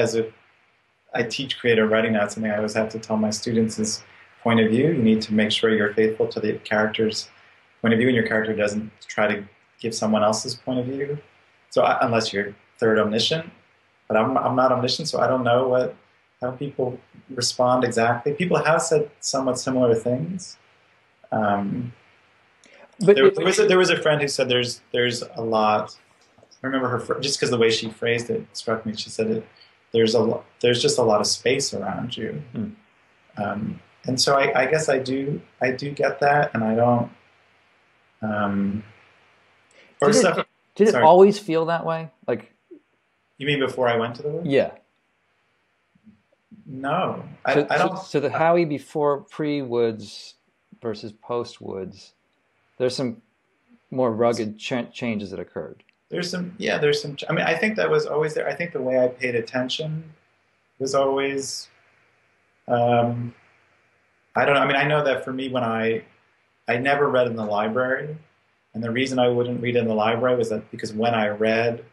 I teach creative writing now. It's something I always have to tell my students is point of view. You need to make sure you're faithful to the character's point of view, and your character doesn't try to give someone else's point of view. So unless you're third omniscient, but I'm not omniscient, so I don't know how people respond exactly. People have said somewhat similar things. But there was a friend who said there's a lot. I remember her just because the way she phrased it struck me. She said there's just a lot of space around you, and so I guess I do get that, and I don't. Did it always feel that way? Like, you mean before I went to the woods? Yeah. No, I don't. So the Howie pre-Woods versus post-Woods, there's some more rugged changes that occurred. There's some. I mean, I think that was always there. I think the way I paid attention was always. I don't know. I mean, I know that for me, when I never read in the library, and the reason I wouldn't read in the library was that because when I read,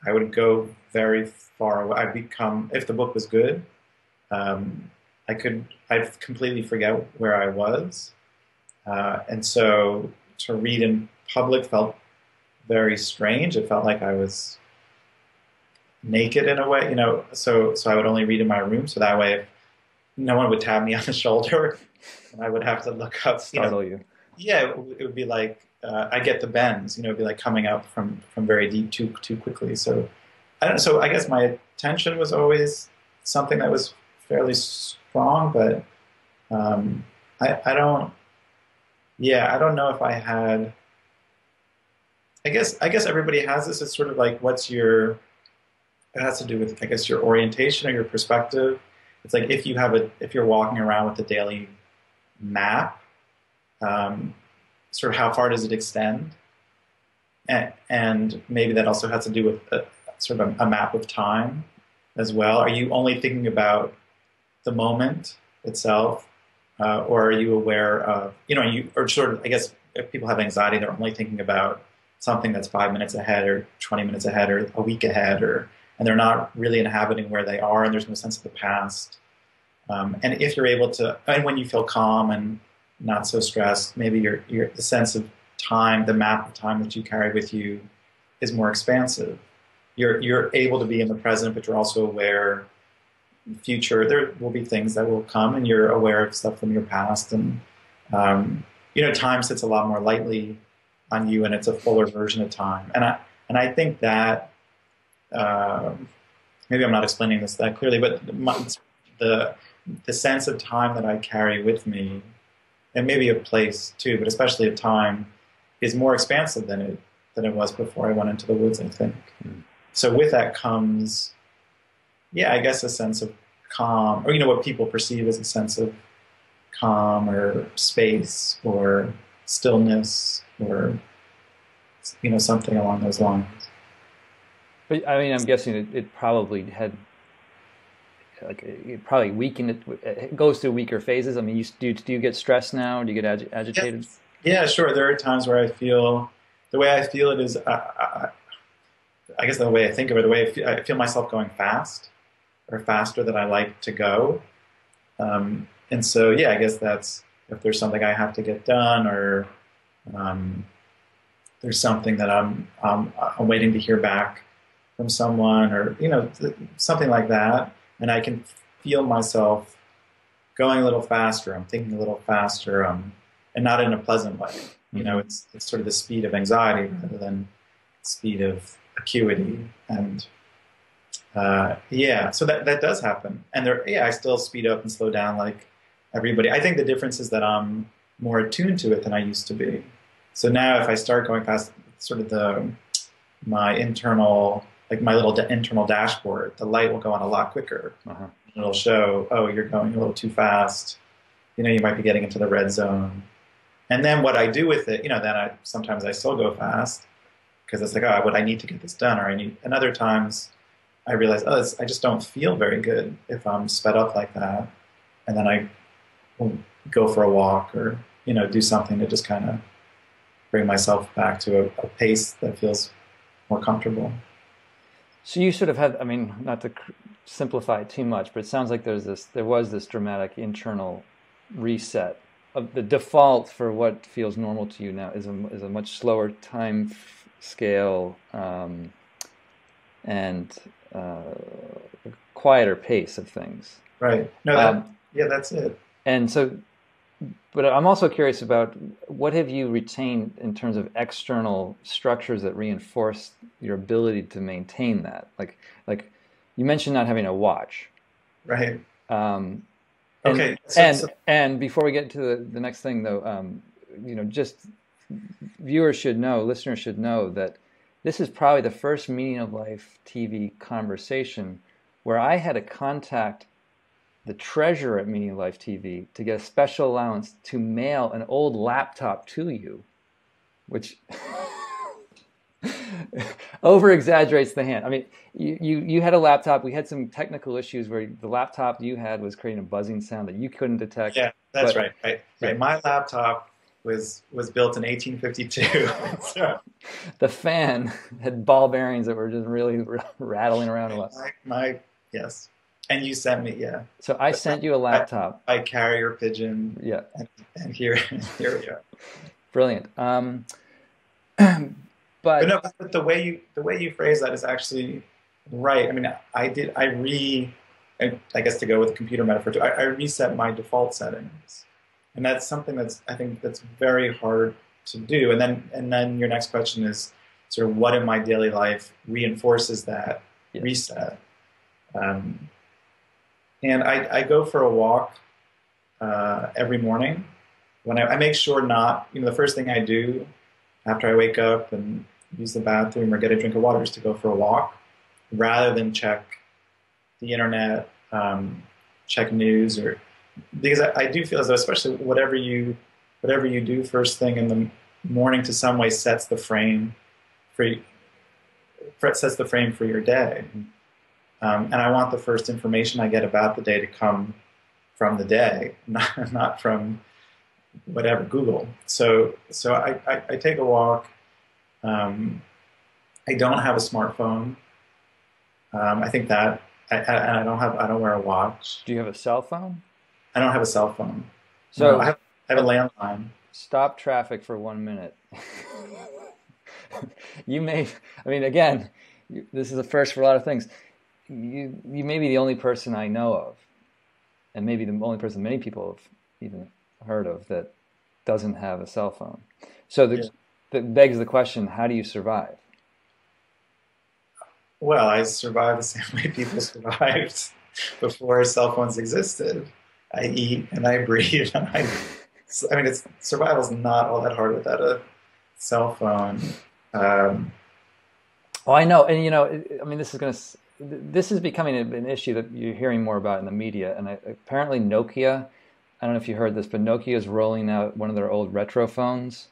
I would go very far away. If the book was good, I'd completely forget where I was, and so to read in public felt very strange. It felt like I was naked in a way, you know. So I would only read in my room, so that way no one would tap me on the shoulder, and I would have to look up. Startle you. Yeah, it would be like I get the bends. You know, it'd be like coming up from very deep too quickly. So I don't. So I guess my attention was always something that was fairly strong, but I don't. Yeah, I don't know if I had. I guess everybody has this. It's sort of like it has to do with, I guess, your orientation or your perspective. It's like if you're walking around with a daily map, sort of how far does it extend? And maybe that also has to do with sort of a map of time as well. Are you only thinking about the moment itself, or are you aware of, you know, or sort of, I guess if people have anxiety, they're only thinking about something that's 5 minutes ahead or 20 minutes ahead or a week ahead, and they're not really inhabiting where they are, and there's no sense of the past. And if you're able to, and when you feel calm and not so stressed, maybe the sense of time, the map of time that you carry with you is more expansive. You're able to be in the present, but you're also aware future. There will be things that will come, and you're aware of stuff from your past, and you know, time sits a lot more lightly on you, and it's a fuller version of time. And I think that maybe I'm not explaining this that clearly, but the sense of time that I carry with me, and maybe a place too, but especially a time, is more expansive than it was before I went into the woods, I think. So with that comes, yeah, I guess a sense of calm, or, you know, what people perceive as a sense of calm or space or stillness, or, you know, something along those lines. But I mean, I'm guessing it probably had, like, it probably weakened. It goes through weaker phases. I mean, do you get stressed now? Do you get agitated? Yeah, sure. There are times where the way I feel it is, I guess the way I think of it, the way I feel myself going fast, or faster than I like to go. And so, yeah, I guess that's if there's something I have to get done, or there's something that I'm waiting to hear back from someone, or something like that, and I can feel myself going a little faster. I'm thinking a little faster, and not in a pleasant way. Mm-hmm. It's sort of the speed of anxiety rather than speed of acuity, and yeah, so that does happen, and I still speed up and slow down like everybody. I think the difference is that I'm more attuned to it than I used to be. So now, if I start going past sort of my internal, like my little internal dashboard, the light will go on a lot quicker. Uh-huh. It'll show, oh, you're going a little too fast. You might be getting into the red zone. And then what I do with it, then sometimes I still go fast because it's like, oh, what I need to get this done, and other times I realize, oh, I just don't feel very good if I'm sped up like that. And then I will go for a walk or, do something to just kind of bring myself back to a pace that feels more comfortable. So you sort of had, I mean, not to simplify it too much, but it sounds like there was this dramatic internal reset of the default for what feels normal to you now is a much slower time scale, and quieter pace of things. Right. No, yeah, that's it. And so, but I'm also curious about what have you retained in terms of external structures that reinforce your ability to maintain that? Like you mentioned not having a watch. Right. Okay. And before we get to the next thing, though, just viewers should know, listeners should know that this is probably the first Meaning of Life TV conversation where I had to contact the treasurer at Meaning of Life TV to get a special allowance to mail an old laptop to you, which over exaggerates the hand. I mean, you had a laptop. We had some technical issues where the laptop you had was creating a buzzing sound that you couldn't detect. Yeah, that's right. My laptop was built in 1852. So the fan had ball bearings that were just really rattling around a lot. Yes. And you sent me, yeah. So I sent you a laptop. By carrier pigeon. Yeah. And here we are. Brilliant. But the way you phrase that is actually right. I mean, I guess to go with the computer metaphor too, I reset my default settings, and that's something that's very hard to do. And then your next question is sort of what in my daily life reinforces that reset. And I go for a walk every morning. When I make sure the first thing I do after I wake up and use the bathroom or get a drink of water is to go for a walk, rather than check the internet, check news, because I do feel as though, especially whatever you do first thing in the morning, to some way sets the frame for your day. And I want the first information I get about the day to come from the day, not from whatever, Google. So I take a walk. I don't have a smartphone. I think that I don't wear a watch. Do you have a cell phone? I don't have a cell phone. So no, I have a landline. Stop traffic for 1 minute. Again, this is a first for a lot of things. You may be the only person I know of, and maybe the only person many people have even heard of that doesn't have a cell phone. So that begs the question, how do you survive? Well, I survive the same way people survived before cell phones existed. I eat and I breathe, and survival's not all that hard without a cell phone. Well, I know, and this is becoming an issue that you're hearing more about in the media, and apparently Nokia, I don't know if you heard this, but Nokia is rolling out one of their old retro phones.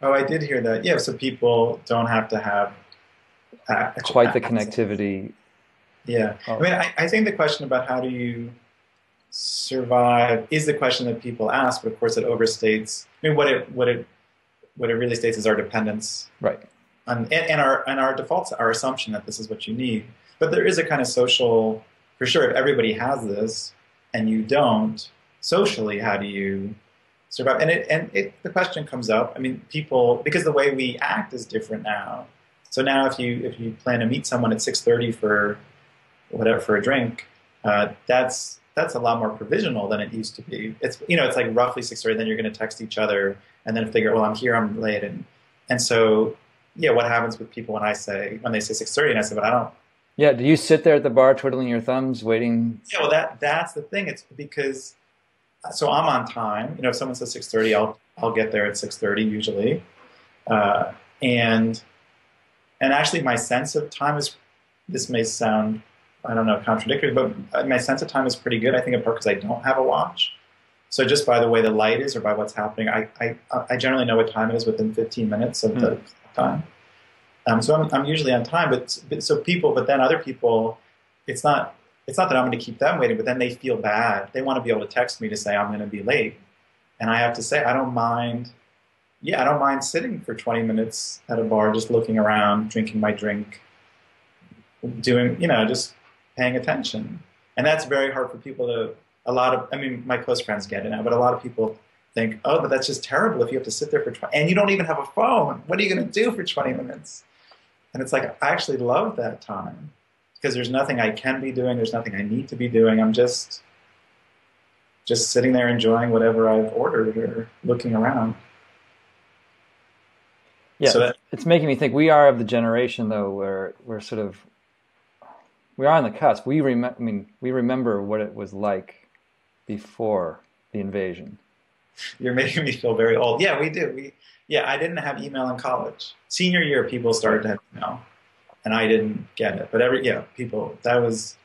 Oh, I did hear that. Yeah, so people don't have to have quite the connectivity. Yeah. Oh. I think the question about how do you survive is the question that people ask, but of course it overstates. What it really states is our dependence, right? And our defaults, our assumption that this is what you need. But there is a kind of social, for sure, if everybody has this and you don't, socially, how do you survive. The question comes up. I mean, people, because the way we act is different now. So now, if you plan to meet someone at 6:30 for whatever, for a drink, that's a lot more provisional than it used to be. It's like roughly 6:30. Then you're going to text each other and then figure, well, I'm here, I'm late, and so yeah, what happens with people when they say 6:30 and I say, but I don't. Yeah, do you sit there at the bar twiddling your thumbs, waiting? Yeah, well, that's the thing. It's because so I'm on time. If someone says 6:30, I'll get there at 6:30 usually, uh, and actually my sense of time is. This may sound, I don't know, contradictory, but my sense of time is pretty good. I think in part because I don't have a watch. So just by the way the light is or by what's happening, I generally know what time it is within 15 minutes of the time. So I'm usually on time, but then other people, it's not that I'm going to keep them waiting, but then they feel bad. They want to be able to text me to say I'm going to be late, and I have to say I don't mind. Yeah, I don't mind sitting for 20 minutes at a bar, just looking around, drinking my drink, doing, just paying attention. And that's very hard for people to. I mean, my close friends get it now, but a lot of people think, oh, but that's just terrible if you have to sit there for 20, and you don't even have a phone. What are you going to do for 20 minutes? And it's like, I actually love that time because there's nothing I can be doing. There's nothing I need to be doing. I'm just sitting there enjoying whatever I've ordered or looking around. Yeah, so it's making me think we are of the generation, though, where we are on the cusp. We remember what it was like before the invasion. You're making me feel very old. Yeah, we do. I didn't have email in college. Senior year, people started to have email, and I didn't get it. But people, that was.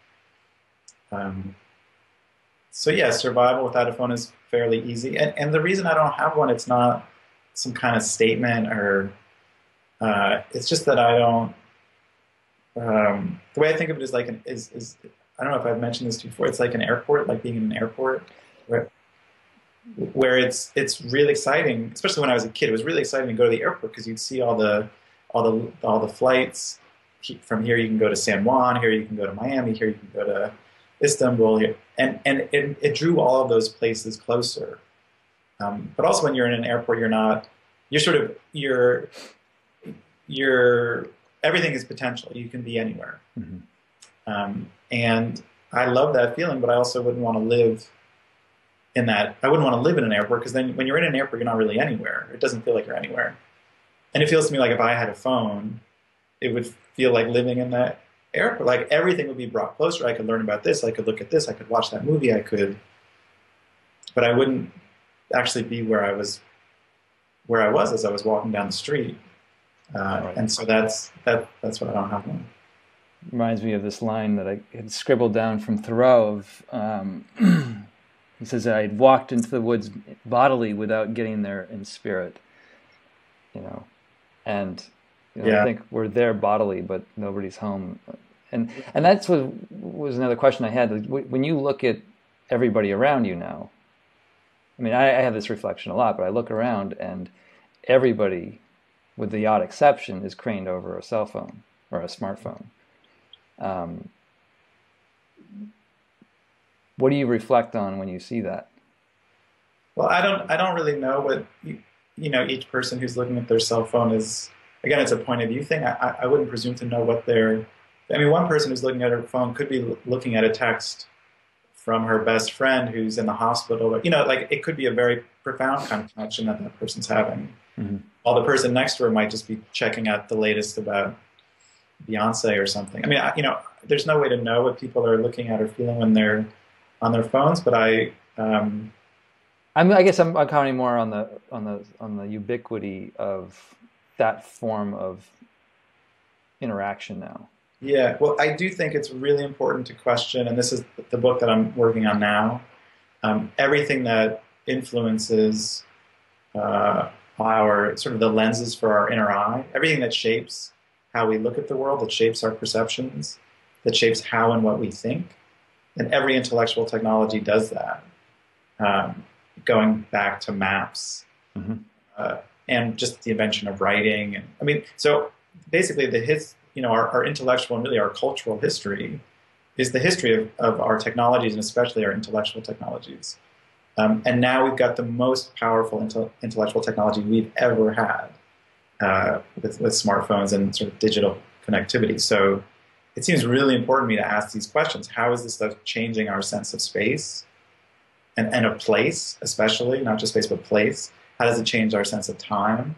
So yeah, survival without a phone is fairly easy. And the reason I don't have one, it's not some kind of statement or. It's just that I don't. The way I think of it is like is I don't know if I've mentioned this before. It's like an airport, like being in an airport, where it's really exciting. Especially when I was a kid, it was really exciting to go to the airport because you'd see all the flights. From here you can go to San Juan. Here you can go to Miami. Here you can go to Istanbul. And it drew all of those places closer. But also when you're in an airport, everything is potential. You can be anywhere. Mm-hmm. And I love that feeling, but I also wouldn't want to live in that. I wouldn't want to live in an airport because then when you're in an airport, you're not really anywhere. It doesn't feel like you're anywhere. And it feels to me like if I had a phone, it would feel like living in that airport. Like everything would be brought closer. I could learn about this. I could look at this. I could watch that movie. But I wouldn't actually be where I was as I was walking down the street. Right. And so that's what I don't have one. Reminds me of this line that I had scribbled down from Thoreau. He says, "I had walked into the woods bodily without getting there in spirit." And I think we're there bodily, but nobody's home. And that's what was another question I had. When you look at everybody around you now, I mean, I have this reflection a lot, but I look around and everybody, with the odd exception, is craned over a cell phone or a smartphone. What do you reflect on when you see that? Well, I don't really know what each person who's looking at their cell phone is. Again, it's a point of view thing. I wouldn't presume to know what one person who's looking at her phone could be looking at a text from her best friend who's in the hospital. Like it could be a very profound kind of connection that person's having. Mm-hmm. While the person next to her might just be checking out the latest about Beyonce or something. I mean, there's no way to know what people are looking at or feeling when they're on their phones. But I guess I'm commenting more on the ubiquity of that form of interaction now. Yeah, well, I do think it's really important to question, and this is the book that I'm working on now. Everything that influences our sort of the lenses for our inner eye, everything that shapes how we look at the world, that shapes our perceptions, that shapes how and what we think. And every intellectual technology does that, going back to maps, mm-hmm. And just the invention of writing. And I mean, so basically our intellectual and really our cultural history is the history of our technologies and especially our intellectual technologies. And now we've got the most powerful intellectual technology we've ever had with smartphones and sort of digital connectivity. So it seems really important to me to ask these questions. How is this stuff changing our sense of space and of place, especially, not just space, but place? How does it change our sense of time?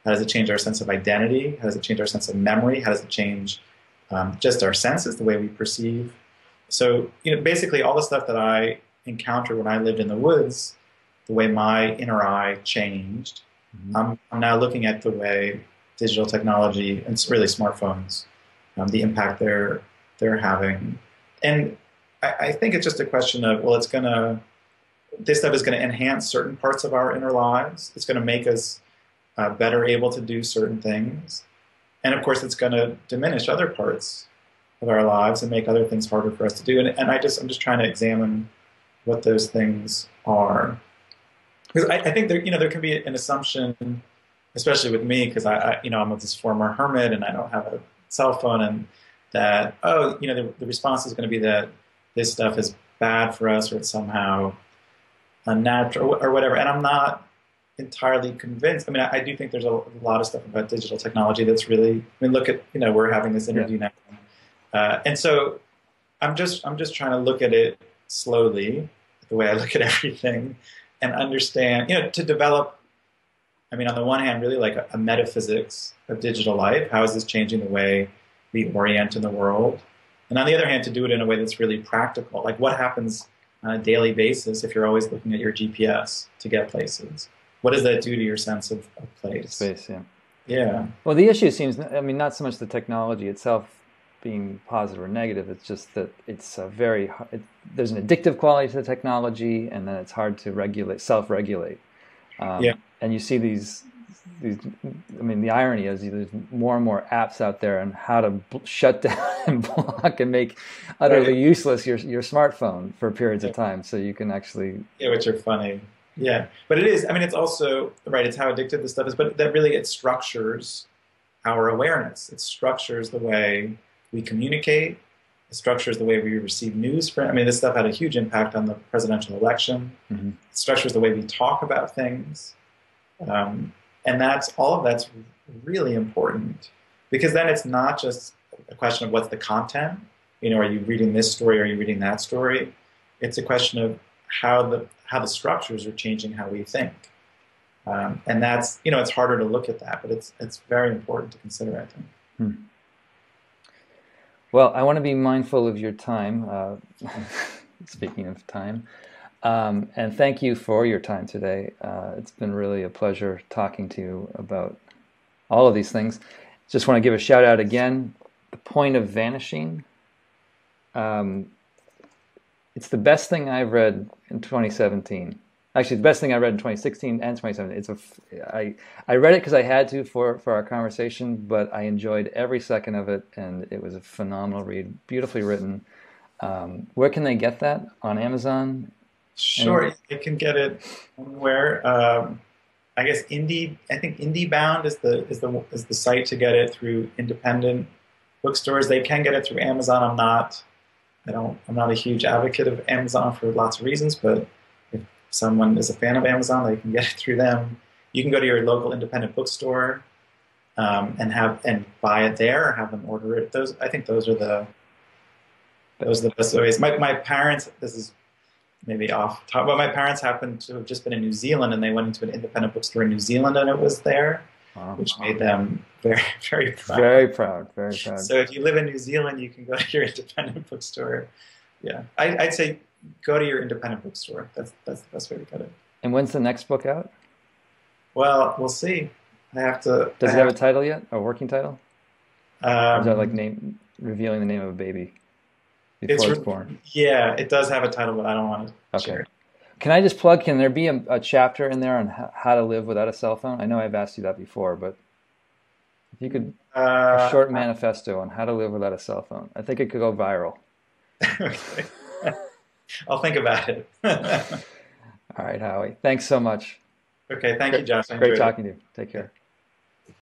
How does it change our sense of identity? How does it change our sense of memory? How does it change just our senses, the way we perceive? So, basically all the stuff that I encountered when I lived in the woods, the way my inner eye changed, I'm now looking at the way digital technology, and it's really smartphones, the impact they're having. And I think it's just a question of, well, this stuff is going to enhance certain parts of our inner lives. It's going to make us better able to do certain things. And of course, it's going to diminish other parts of our lives and make other things harder for us to do. And I'm just trying to examine what those things are. Because I think there can be an assumption, especially with me, because I'm this former hermit and I don't have a cell phone, and that, the response is going to be that this stuff is bad for us, or it's somehow unnatural or whatever. And I'm not entirely convinced. I mean, I do think there's a lot of stuff about digital technology that's really, look at, we're having this interview now. And so I'm just trying to look at it slowly, the way I look at everything, and understand, to develop, on the one hand, really like a metaphysics of digital life. How is this changing the way we orient in the world? And on the other hand, to do it in a way that's really practical. Like, what happens on a daily basis if you're always looking at your GPS to get places? What does that do to your sense of place? Space, yeah. Yeah. Well, the issue seems, not so much the technology itself being positive or negative, it's just that it's there's an addictive quality to the technology, and then it's hard to self-regulate. And you see these, the irony is there's more and more apps out there on how to shut down and block and make utterly useless your smartphone for periods of time, so you can actually... Yeah, which are funny. Yeah, but it is, it's also, right, it's how addictive this stuff is, but that really, it structures our awareness. It structures the way we communicate. It structures the way we receive news. This stuff had a huge impact on the presidential election. Mm-hmm. It structures the way we talk about things. And all of that's really important, because then it's not just a question of what's the content. Are you reading this story? Or are you reading that story? It's a question of how the structures are changing how we think. And that's, it's harder to look at that, but it's very important to consider, I think. Well, I want to be mindful of your time, speaking of time, and thank you for your time today. It's been really a pleasure talking to you about all of these things. Just want to give a shout out again, The Point of Vanishing. It's the best thing I've read in 2017. Actually, the best thing I read in 2016 and 2017. I read it because I had to for our conversation, but I enjoyed every second of it, and it was a phenomenal read, beautifully written. Where can they get that? On Amazon? Sure, you can get it anywhere. I guess I think IndieBound is the site to get it through independent bookstores. They can get it through Amazon. I'm not a huge advocate of Amazon for lots of reasons, but if someone is a fan of Amazon, they can get it through them. You can go to your local independent bookstore and buy it there, or have them order it. I think those are the best ways. My parents, this is maybe off top, but my parents happened to have just been in New Zealand, and they went into an independent bookstore in New Zealand, and it was there. Which made them very, very proud. Very proud, very proud. So if you live in New Zealand, you can go to your independent bookstore. Yeah, I'd say go to your independent bookstore. That's the best way to get it. And when's the next book out? Well, we'll see. Does it have a title yet? A working title? Or is that like revealing the name of a baby before it's born? Yeah, it does have a title, but I don't want to share it. Can I just plug, can there be a chapter in there on how to live without a cell phone? I know I've asked you that before, but if you could, a short manifesto on how to live without a cell phone. I think it could go viral. Okay. I'll think about it. All right, Howie. Thanks so much. Okay, thank you, Josh. Great talking to you. Take care.